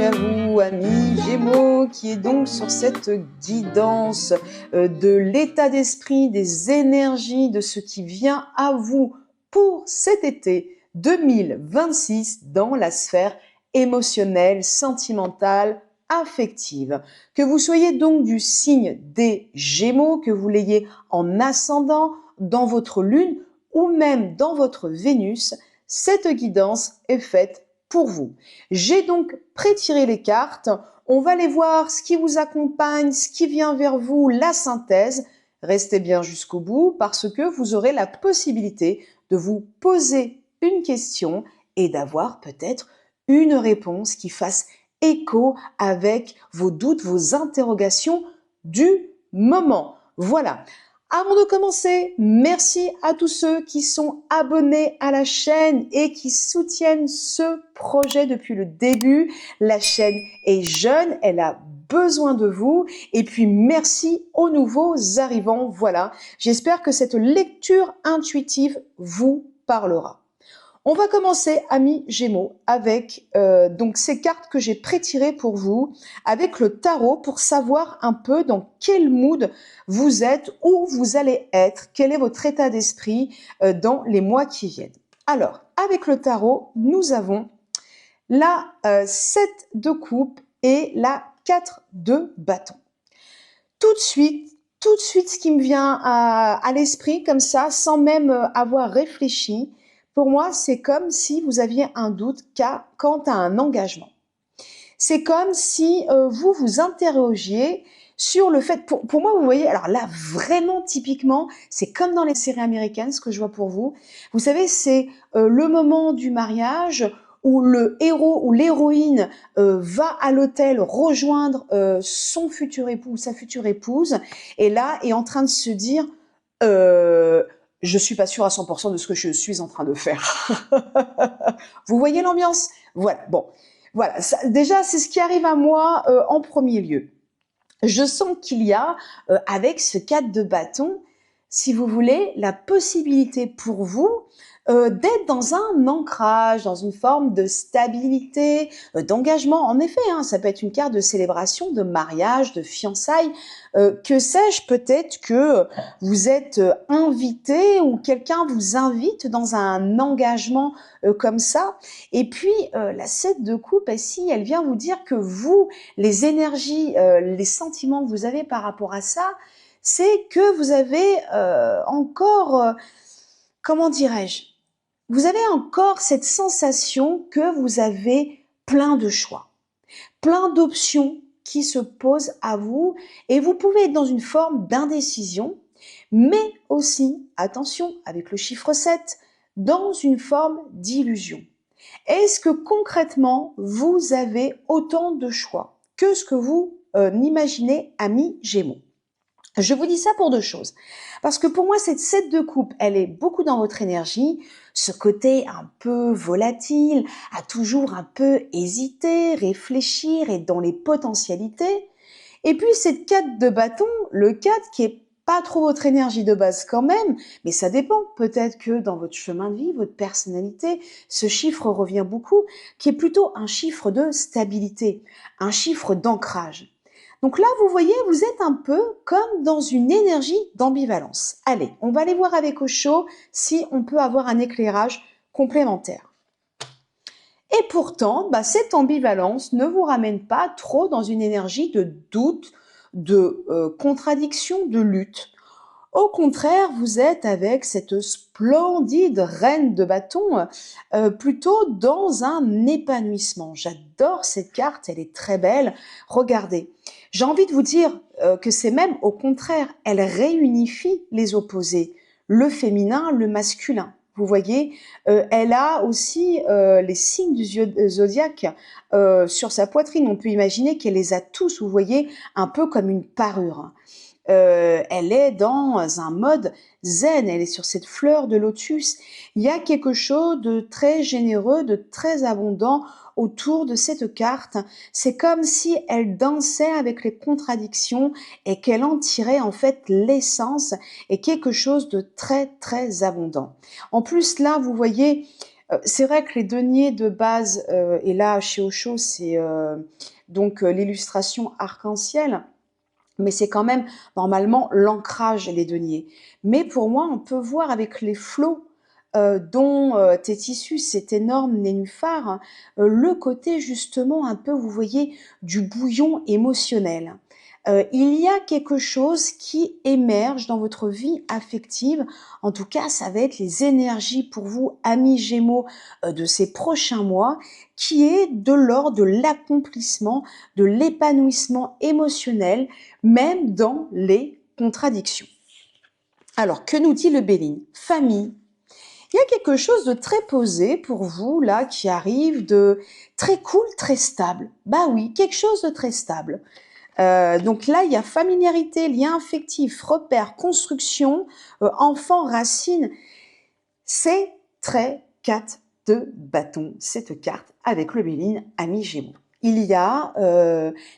à vous, amis Gémeaux, qui est donc sur cette guidance de l'état d'esprit, des énergies, de ce qui vient à vous pour cet été 2026 dans la sphère émotionnelle, sentimentale, affective. Que vous soyez donc du signe des Gémeaux, que vous l'ayez en ascendant, dans votre lune ou même dans votre Vénus, cette guidance est faite pour vous. J'ai donc pré-tiré les cartes. On va aller voir ce qui vous accompagne, ce qui vient vers vous, la synthèse. Restez bien jusqu'au bout parce que vous aurez la possibilité de vous poser une question et d'avoir peut-être une réponse qui fasse écho avec vos doutes, vos interrogations du moment. Voilà. Avant de commencer, merci à tous ceux qui sont abonnés à la chaîne et qui soutiennent ce projet depuis le début. La chaîne est jeune, elle a besoin de vous. Et puis, merci aux nouveaux arrivants. Voilà, j'espère que cette lecture intuitive vous parlera. On va commencer, amis Gémeaux, avec donc ces cartes que j'ai pré-tirées pour vous, avec le tarot pour savoir un peu dans quel mood vous êtes, où vous allez être, quel est votre état d'esprit dans les mois qui viennent. Alors, avec le tarot, nous avons la 7 de coupe et la 4 de bâton. Tout de suite, ce qui me vient à l'esprit comme ça, sans même avoir réfléchi, pour moi, c'est comme si vous aviez un doute quant à un engagement. C'est comme si vous vous interrogiez sur le fait, pour moi, vous voyez, alors là, vraiment, typiquement, c'est comme dans les séries américaines, ce que je vois pour vous. Vous savez, c'est le moment du mariage où le héros ou l'héroïne va à l'hôtel rejoindre son futur époux ou sa future épouse, et là, est en train de se dire... je suis pas sûre à 100% de ce que je suis en train de faire. Vous voyez l'ambiance? Voilà, bon. Voilà, ça, déjà, c'est ce qui arrive à moi en premier lieu. Je sens qu'il y a, avec ce 4 de bâton, si vous voulez, la possibilité pour vous d'être dans un ancrage, dans une forme de stabilité, d'engagement. En effet, hein, ça peut être une carte de célébration, de mariage, de fiançailles. Que sais-je, peut-être que vous êtes invité ou quelqu'un vous invite dans un engagement comme ça. Et puis, la 7 de coupe, ici, elle vient vous dire que vous, les énergies, les sentiments que vous avez par rapport à ça, c'est que vous avez encore, comment dirais-je, vous avez encore cette sensation que vous avez plein de choix, plein d'options qui se posent à vous et vous pouvez être dans une forme d'indécision, mais aussi, attention, avec le chiffre 7, dans une forme d'illusion. Est-ce que concrètement, vous avez autant de choix que ce que vous n'imaginez, amis Gémeaux? Je vous dis ça pour deux choses. Parce que pour moi, cette 7 de coupe, elle est beaucoup dans votre énergie. Ce côté un peu volatile, à toujours un peu hésiter, réfléchir et dans les potentialités. Et puis cette 4 de bâton, le 4 qui est pas trop votre énergie de base quand même, mais ça dépend. Peut-être que dans votre chemin de vie, votre personnalité, ce chiffre revient beaucoup, qui est plutôt un chiffre de stabilité, un chiffre d'ancrage. Donc là, vous voyez, vous êtes un peu comme dans une énergie d'ambivalence. Allez, on va aller voir avec Osho si on peut avoir un éclairage complémentaire. Et pourtant, cette ambivalence ne vous ramène pas trop dans une énergie de doute, de contradiction, de lutte. Au contraire, vous êtes avec cette splendide reine de bâton plutôt dans un épanouissement. J'adore cette carte, elle est très belle. Regardez, j'ai envie de vous dire que c'est même au contraire, elle réunifie les opposés, le féminin, le masculin. Vous voyez, elle a aussi les signes du zodiaque sur sa poitrine. On peut imaginer qu'elle les a tous, vous voyez, un peu comme une parure. Elle est dans un mode zen, elle est sur cette fleur de lotus. Il y a quelque chose de très généreux, de très abondant autour de cette carte. C'est comme si elle dansait avec les contradictions et qu'elle en tirait en fait l'essence et quelque chose de très très abondant. En plus là, vous voyez, C'est vrai que les deniers de base, et là chez Osho, c'est donc l'illustration arc-en-ciel, mais c'est quand même normalement l'ancrage, les deniers. Mais pour moi, on peut voir avec les flots dont est issu cet énorme nénuphar, le côté justement un peu, vous voyez, du bouillon émotionnel. Il y a quelque chose qui émerge dans votre vie affective. En tout cas, ça va être les énergies pour vous, amis Gémeaux, de ces prochains mois, qui est de l'ordre de l'accomplissement, de l'épanouissement émotionnel, même dans les contradictions. Alors, que nous dit le Béline? Famille. Il y a quelque chose de très posé pour vous, là, qui arrive, de très cool, très stable. Bah oui, quelque chose de très stable. Donc là, il y a familiarité, lien affectif, repère, construction, enfant, racine. C'est très 4 de bâton, cette carte avec le Béline, ami Gémeaux. Il y a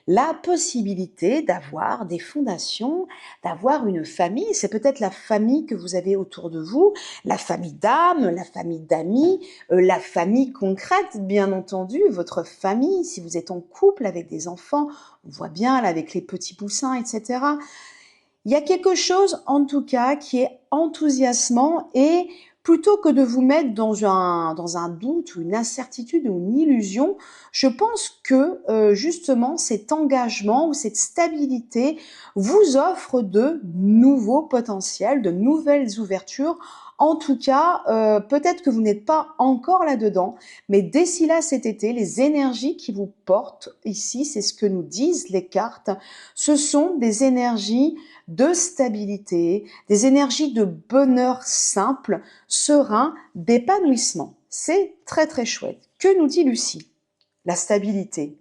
la possibilité d'avoir des fondations, d'avoir une famille. C'est peut-être la famille que vous avez autour de vous, la famille d'âme, la famille d'amis, la famille concrète, bien entendu, votre famille, si vous êtes en couple avec des enfants, on voit bien là avec les petits poussins, etc. Il y a quelque chose, en tout cas, qui est enthousiasmant et plutôt que de vous mettre dans un doute ou une incertitude ou une illusion, je pense que justement cet engagement ou cette stabilité vous offre de nouveaux potentiels, de nouvelles ouvertures. En tout cas, peut-être que vous n'êtes pas encore là-dedans, mais d'ici là cet été, les énergies qui vous portent ici, c'est ce que nous disent les cartes, ce sont des énergies de stabilité, des énergies de bonheur simple, serein, d'épanouissement. C'est très très chouette. Que nous dit Lucie? La stabilité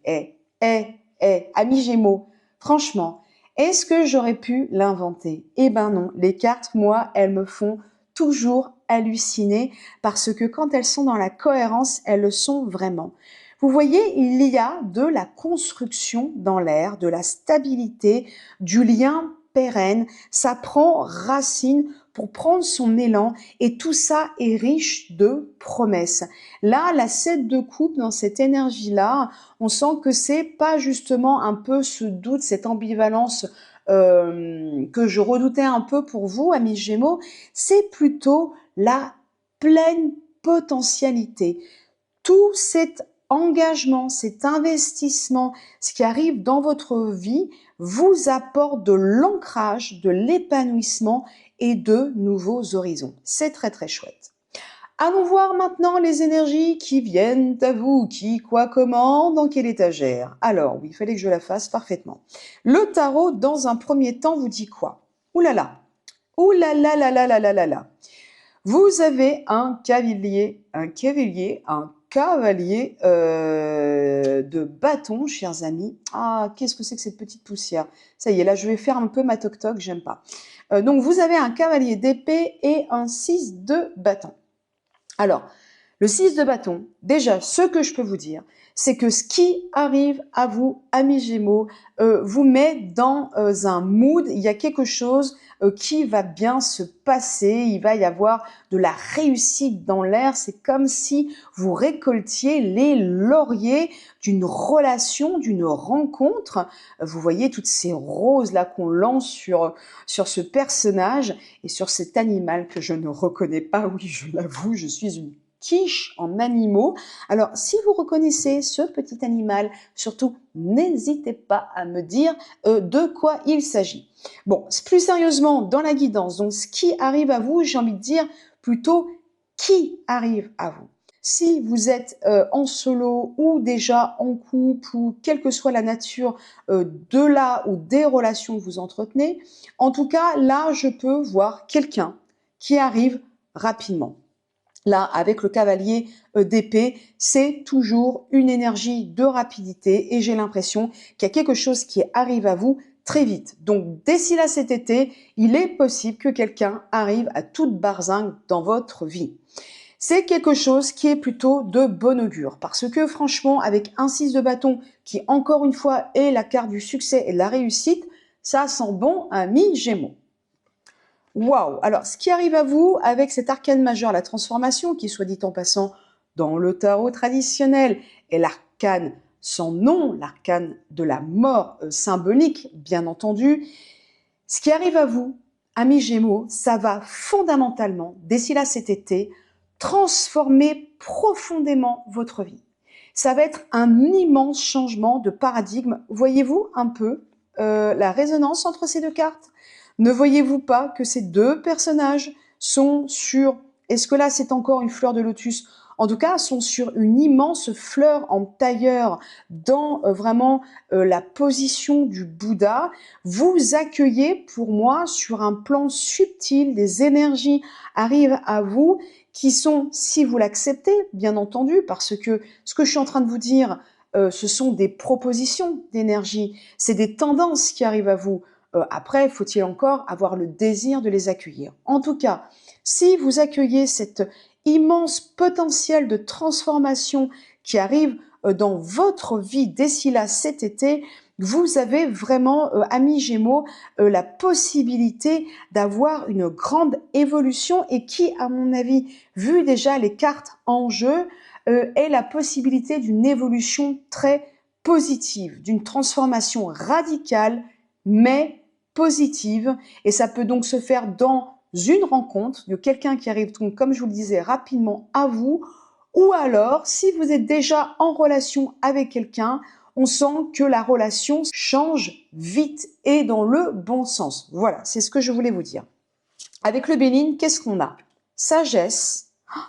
amis Gémeaux, franchement, est-ce que j'aurais pu l'inventer? Eh ben non, les cartes, moi, elles me font toujours halluciner parce que quand elles sont dans la cohérence, elles le sont vraiment. Vous voyez, il y a de la construction dans l'air, de la stabilité, du lien pérenne, ça prend racine pour prendre son élan et tout ça est riche de promesses. Là, la 7 de coupe dans cette énergie-là, on sent que c'est pas justement un peu ce doute, cette ambivalence que je redoutais un peu pour vous, amis Gémeaux, c'est plutôt la pleine potentialité. Tout cet engagement, cet investissement, ce qui arrive dans votre vie, vous apporte de l'ancrage, de l'épanouissement et de nouveaux horizons. C'est très très chouette. Allons voir maintenant les énergies qui viennent à vous, qui, quoi, comment, dans quelle étagère. Alors, oui, il fallait que je la fasse parfaitement. Le tarot, dans un premier temps, vous dit quoi? Ouh là là, ouh là là là là là là là là. Vous avez un cavalier de bâton, chers amis. Ah, qu'est-ce que c'est que cette petite poussière? Ça y est, là, je vais faire un peu ma toc-toc, j'aime pas. Donc, vous avez un cavalier d'épée et un 6 de bâton. Alors, le 6 de bâton, déjà, ce que je peux vous dire, c'est que ce qui arrive à vous, amis Gémeaux, vous met dans un mood, il y a quelque chose qui va bien se passer, il va y avoir de la réussite dans l'air, c'est comme si vous récoltiez les lauriers d'une relation, d'une rencontre. Vous voyez toutes ces roses là qu'on lance sur ce personnage et sur cet animal que je ne reconnais pas, oui, je l'avoue, je suis une quiche en animaux. Alors, si vous reconnaissez ce petit animal, surtout, n'hésitez pas à me dire de quoi il s'agit. Bon, plus sérieusement, dans la guidance, donc ce qui arrive à vous, j'ai envie de dire plutôt qui arrive à vous. Si vous êtes en solo ou déjà en couple ou quelle que soit la nature de la ou des relations que vous entretenez, en tout cas, là, je peux voir quelqu'un qui arrive rapidement. Là, avec le cavalier d'épée, c'est toujours une énergie de rapidité et j'ai l'impression qu'il y a quelque chose qui arrive à vous très vite. Donc, d'ici là cet été, il est possible que quelqu'un arrive à toute barzingue dans votre vie. C'est quelque chose qui est plutôt de bon augure parce que franchement, avec un 6 de bâton qui encore une fois est la carte du succès et de la réussite, ça sent bon ami Gémeaux. Waouh! Alors, ce qui arrive à vous avec cet arcane majeur, la transformation, qui soit dit en passant dans le tarot traditionnel est l'arcane sans nom, l'arcane de la mort symbolique, bien entendu. Ce qui arrive à vous, amis Gémeaux, ça va fondamentalement, d'ici là cet été, transformer profondément votre vie. Ça va être un immense changement de paradigme. Voyez-vous un peu la résonance entre ces deux cartes? Ne voyez-vous pas que ces deux personnages sont sur, est-ce que là c'est encore une fleur de lotus? En tout cas, sont sur une immense fleur en tailleur dans vraiment la position du Bouddha. Vous accueillez pour moi sur un plan subtil, des énergies arrivent à vous qui sont, si vous l'acceptez, bien entendu, parce que ce que je suis en train de vous dire, ce sont des propositions d'énergie, c'est des tendances qui arrivent à vous. Après, faut-il encore avoir le désir de les accueillir. En tout cas, si vous accueillez cet immense potentiel de transformation qui arrive dans votre vie d'ici là cet été, vous avez vraiment, amis Gémeaux, la possibilité d'avoir une grande évolution et qui, à mon avis, vu déjà les cartes en jeu, est la possibilité d'une évolution très positive, d'une transformation radicale, mais positive. Et ça peut donc se faire dans une rencontre de quelqu'un qui arrive, donc, comme je vous le disais, rapidement à vous, ou alors, si vous êtes déjà en relation avec quelqu'un, on sent que la relation change vite et dans le bon sens. Voilà, c'est ce que je voulais vous dire. Avec le Béline, qu'est-ce qu'on a? Sagesse,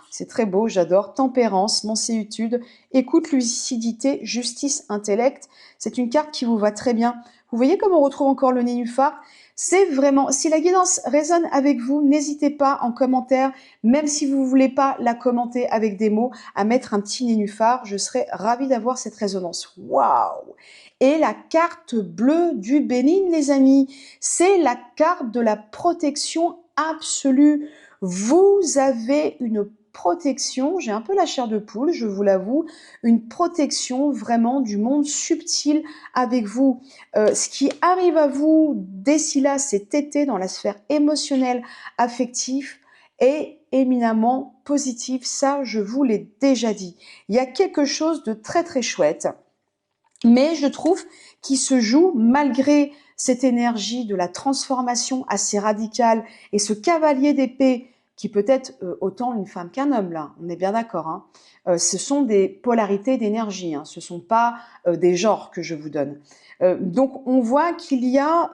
c'est très beau, j'adore. Tempérance, mansuétude, écoute, lucidité, justice, intellect. C'est une carte qui vous va très bien. Vous voyez comme on retrouve encore le nénuphar? C'est vraiment, si la guidance résonne avec vous, n'hésitez pas en commentaire, même si vous ne voulez pas la commenter avec des mots, à mettre un petit nénuphar. Je serais ravie d'avoir cette résonance. Waouh! Et la carte bleue du Bénin, les amis, c'est la carte de la protection absolue. Vous avez une protection, j'ai un peu la chair de poule, je vous l'avoue, une protection vraiment du monde subtil avec vous. Ce qui arrive à vous d'ici là cet été dans la sphère émotionnelle, affective, est éminemment positif. Ça, je vous l'ai déjà dit. Il y a quelque chose de très très chouette, mais je trouve qu'il se joue malgré cette énergie de la transformation assez radicale et ce cavalier d'épée qui peut être autant une femme qu'un homme, là, on est bien d'accord. Hein. Ce sont des polarités d'énergie, hein. Ce ne sont pas des genres que je vous donne. Donc on voit qu'il y a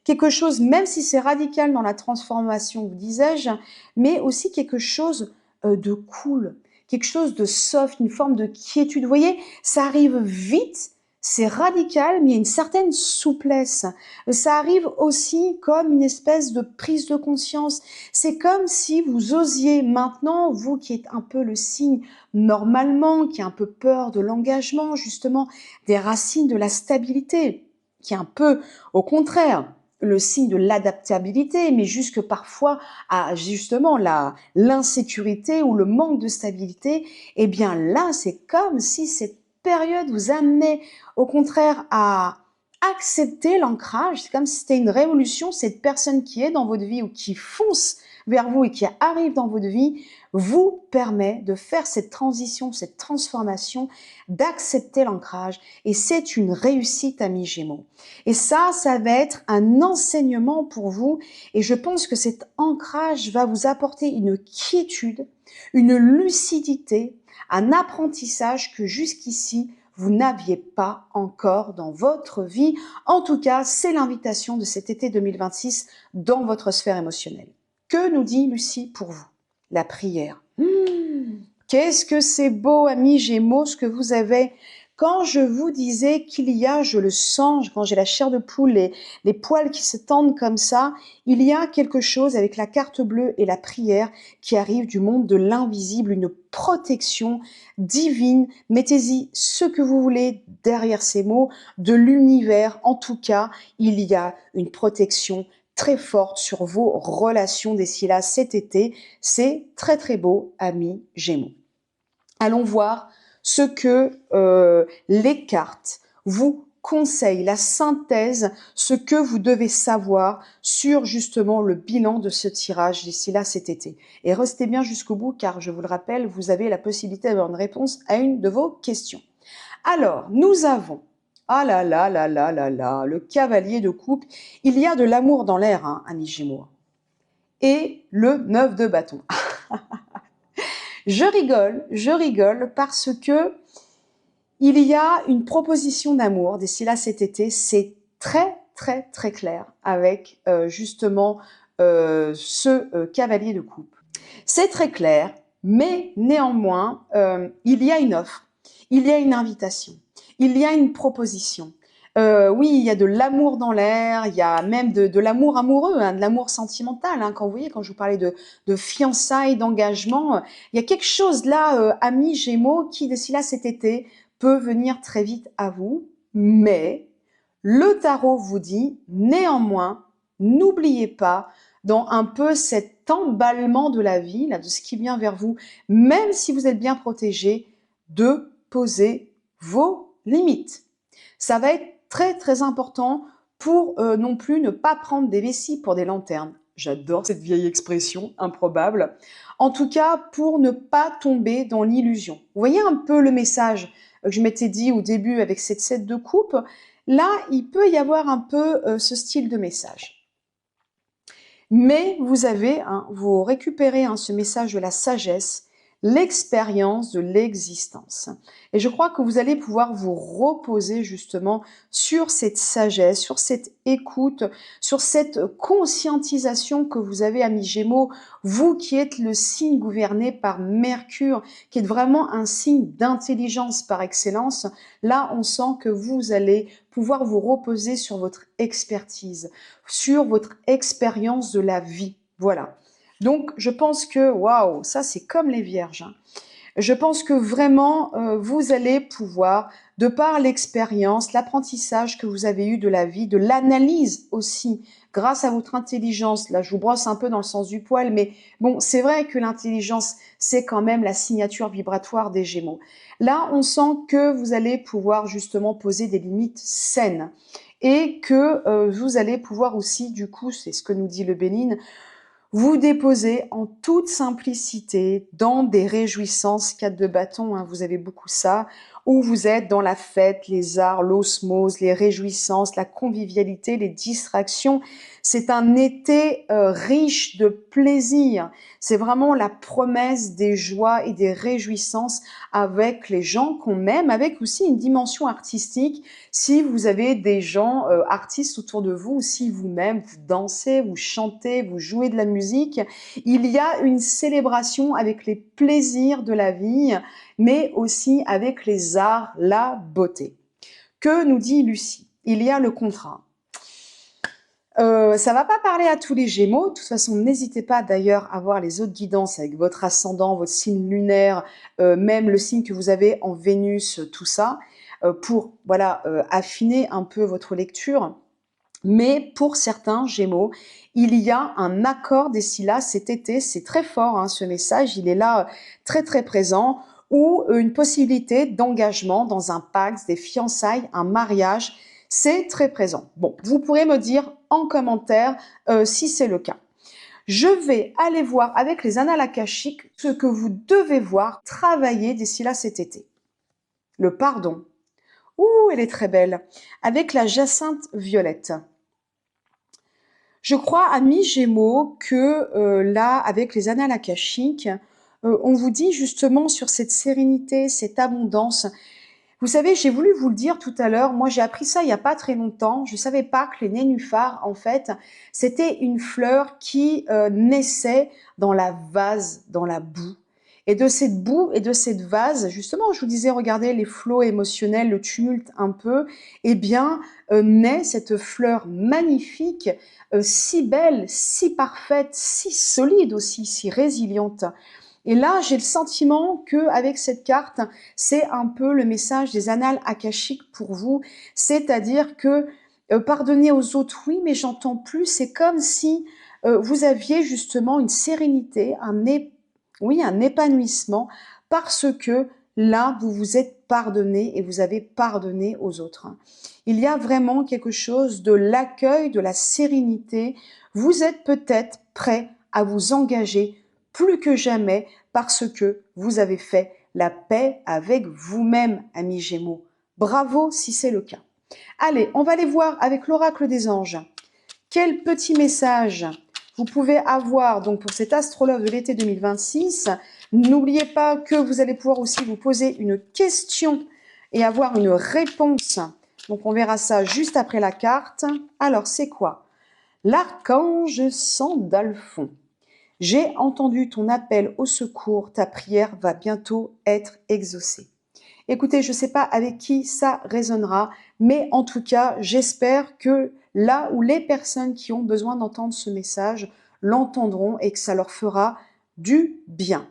quelque chose, même si c'est radical dans la transformation, vous disais-je, mais aussi quelque chose de cool, quelque chose de soft, une forme de quiétude. Vous voyez, ça arrive vite, c'est radical, mais il y a une certaine souplesse. Ça arrive aussi comme une espèce de prise de conscience. C'est comme si vous osiez maintenant, vous qui êtes un peu le signe normalement, qui a un peu peur de l'engagement, justement, des racines de la stabilité, qui est un peu, au contraire, le signe de l'adaptabilité, mais jusque parfois à justement l'insécurité ou le manque de stabilité, eh bien là, c'est comme si cette période vous amenait au contraire à accepter l'ancrage. C'est comme si c'était une révolution. Cette personne qui est dans votre vie ou qui fonce vers vous et qui arrive dans votre vie vous permet de faire cette transition, cette transformation, d'accepter l'ancrage. Et c'est une réussite, amis Gémeaux. Et ça va être un enseignement pour vous. Et je pense que cet ancrage va vous apporter une quiétude, une lucidité, un apprentissage que jusqu'ici, vous n'aviez pas encore dans votre vie. En tout cas, c'est l'invitation de cet été 2026 dans votre sphère émotionnelle. Que nous dit Lucie pour vous? La prière. Qu'est-ce que c'est beau, amis Gémeaux, ce que vous avez. Quand je vous disais qu'il y a, je le sens, quand j'ai la chair de poule, les poils qui se tendent comme ça, il y a quelque chose avec la carte bleue et la prière qui arrive du monde de l'invisible, une protection divine. Mettez-y ce que vous voulez derrière ces mots, de l'univers. En tout cas, il y a une protection très forte sur vos relations d'ici là cet été. C'est très très beau, amis Gémeaux. Allons voir ce que les cartes vous conseils, la synthèse, ce que vous devez savoir sur justement le bilan de ce tirage d'ici là cet été. Et restez bien jusqu'au bout car je vous le rappelle, vous avez la possibilité d'avoir une réponse à une de vos questions. Alors, nous avons, ah là là là là là là, le cavalier de coupe. Il y a de l'amour dans l'air, hein, amis Gémeaux. Et le 9 de bâton. Je rigole parce que il y a une proposition d'amour d'ici là cet été. C'est très très très clair avec justement ce cavalier de coupe. C'est très clair, mais néanmoins, il y a une offre, il y a une invitation, il y a une proposition. Oui, il y a de l'amour dans l'air, il y a même de l'amour amoureux, hein, de l'amour sentimental. Hein, quand vous voyez, quand je vous parlais de fiançailles, d'engagement, il y a quelque chose là, amis Gémeaux, qui d'ici là cet été peut venir très vite à vous. Mais le tarot vous dit néanmoins, n'oubliez pas dans un peu cet emballement de la vie, là, de ce qui vient vers vous, même si vous êtes bien protégé, de poser vos limites. Ça va être très très important pour non plus ne pas prendre des vessies pour des lanternes. J'adore cette vieille expression improbable. En tout cas, pour ne pas tomber dans l'illusion. Vous voyez un peu le message que je m'étais dit au début avec cette 7 de coupe. Là, il peut y avoir un peu ce style de message. Mais vous avez, vous récupérez ce message de la sagesse, l'expérience de l'existence. Et je crois que vous allez pouvoir vous reposer justement sur cette sagesse, sur cette écoute, sur cette conscientisation que vous avez, amis Gémeaux, vous qui êtes le signe gouverné par Mercure, qui est vraiment un signe d'intelligence par excellence. Là, on sent que vous allez pouvoir vous reposer sur votre expertise, sur votre expérience de la vie. Voilà. Donc, je pense que, waouh, ça c'est comme les vierges. Hein. Je pense que vraiment, vous allez pouvoir, de par l'expérience, l'apprentissage que vous avez eu de la vie, de l'analyse aussi, grâce à votre intelligence, là je vous brosse un peu dans le sens du poil, mais bon, c'est vrai que l'intelligence, c'est quand même la signature vibratoire des Gémeaux. Là, on sent que vous allez pouvoir justement poser des limites saines et que vous allez pouvoir aussi, du coup, c'est ce que nous dit le Bénin, vous déposer en toute simplicité dans des réjouissances, 4 de bâton, hein, vous avez beaucoup ça, où vous êtes dans la fête, les arts, l'osmose, les réjouissances, la convivialité, les distractions. C'est un été riche de plaisir. C'est vraiment la promesse des joies et des réjouissances avec les gens qu'on aime, avec aussi une dimension artistique. Si vous avez des gens artistes autour de vous, si vous-même vous dansez, vous chantez, vous jouez de la musique, il y a une célébration avec les plaisirs de la vie, mais aussi avec les arts, la beauté. Que nous dit Lucie? Il y a le contrat. Ça va pas parler à tous les Gémeaux. De toute façon, n'hésitez pas d'ailleurs à voir les autres guidances avec votre ascendant, votre signe lunaire, même le signe que vous avez en Vénus, tout ça, pour voilà affiner un peu votre lecture. Mais pour certains Gémeaux, il y a un accord d'ici là cet été. C'est très fort hein, ce message. Il est là très très présent. Ou une possibilité d'engagement dans un pacte, des fiançailles, un mariage. C'est très présent. Bon, vous pourrez me dire en commentaire si c'est le cas. Je vais aller voir avec les annales akashiques ce que vous devez voir travailler d'ici là cet été. Le pardon. Ouh, elle est très belle. Avec la jacinthe violette. Je crois, amis Gémeaux, que là, avec les annales akashiques, on vous dit justement sur cette sérénité, cette abondance. Vous savez, j'ai voulu vous le dire tout à l'heure, moi j'ai appris ça il n'y a pas très longtemps, je ne savais pas que les nénuphars, en fait, c'était une fleur qui naissait dans la vase, dans la boue. Et de cette boue et de cette vase, justement, je vous disais, regardez les flots émotionnels, le tumulte un peu, eh bien, naît cette fleur magnifique, si belle, si parfaite, si solide aussi, si résiliente. Et là, j'ai le sentiment que avec cette carte, c'est un peu le message des annales akashiques pour vous, c'est-à-dire que pardonner aux autres, oui, mais j'entends plus, c'est comme si vous aviez justement une sérénité, un épanouissement, parce que là, vous vous êtes pardonné et vous avez pardonné aux autres. Il y a vraiment quelque chose de l'accueil, de la sérénité. Vous êtes peut-être prêt à vous engager plus que jamais parce que vous avez fait la paix avec vous-même, amis Gémeaux. Bravo si c'est le cas. Allez, on va aller voir avec l'oracle des anges. Quel petit message vous pouvez avoir donc pour cet astrologue de l'été 2026. N'oubliez pas que vous allez pouvoir aussi vous poser une question et avoir une réponse. Donc on verra ça juste après la carte. Alors c'est quoi? L'archange Sandalphon. J'ai entendu ton appel au secours, ta prière va bientôt être exaucée. Écoutez, je ne sais pas avec qui ça résonnera, mais en tout cas, j'espère que là où les personnes qui ont besoin d'entendre ce message l'entendront et que ça leur fera du bien.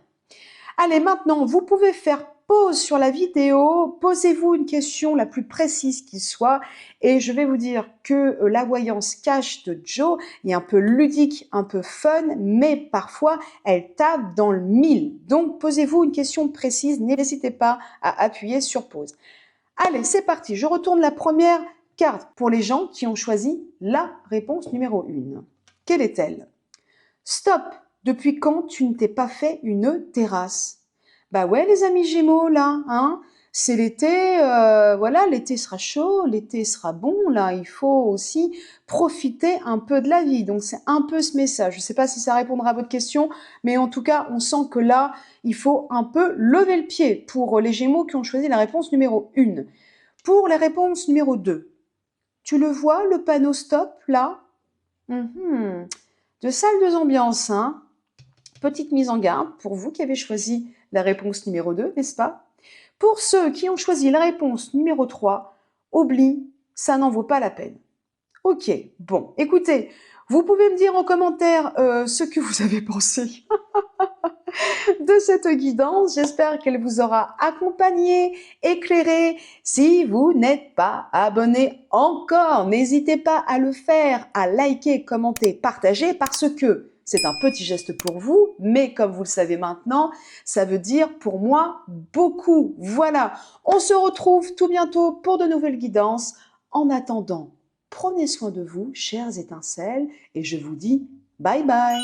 Allez, maintenant, vous pouvez faire pause sur la vidéo, posez-vous une question la plus précise qui soit et je vais vous dire que la voyance cache de Joe est un peu ludique, un peu fun, mais parfois elle tape dans le mille. Donc posez-vous une question précise, n'hésitez pas à appuyer sur pause. Allez, c'est parti, je retourne la première carte pour les gens qui ont choisi la réponse numéro 1. Quelle est-elle? Stop! Depuis quand tu ne t'es pas fait une terrasse? Bah ouais, les amis Gémeaux, là, hein, c'est l'été, voilà, l'été sera chaud, l'été sera bon, là, il faut aussi profiter un peu de la vie. Donc c'est un peu ce message. Je ne sais pas si ça répondra à votre question, mais en tout cas, on sent que là, il faut un peu lever le pied pour les Gémeaux qui ont choisi la réponse numéro 1. Pour la réponse numéro 2, tu le vois, le panneau stop, là? De salle de ambiance, hein? Petite mise en garde pour vous qui avez choisi la réponse numéro 2, n'est-ce pas? Pour ceux qui ont choisi la réponse numéro 3, oublie, ça n'en vaut pas la peine. Ok, bon, écoutez, vous pouvez me dire en commentaire ce que vous avez pensé de cette guidance. J'espère qu'elle vous aura accompagné, éclairé. Si vous n'êtes pas abonné encore, n'hésitez pas à le faire, à liker, commenter, partager parce que c'est un petit geste pour vous, mais comme vous le savez maintenant, ça veut dire pour moi beaucoup. Voilà, on se retrouve tout bientôt pour de nouvelles guidances. En attendant, prenez soin de vous, chères étincelles, et je vous dis bye bye.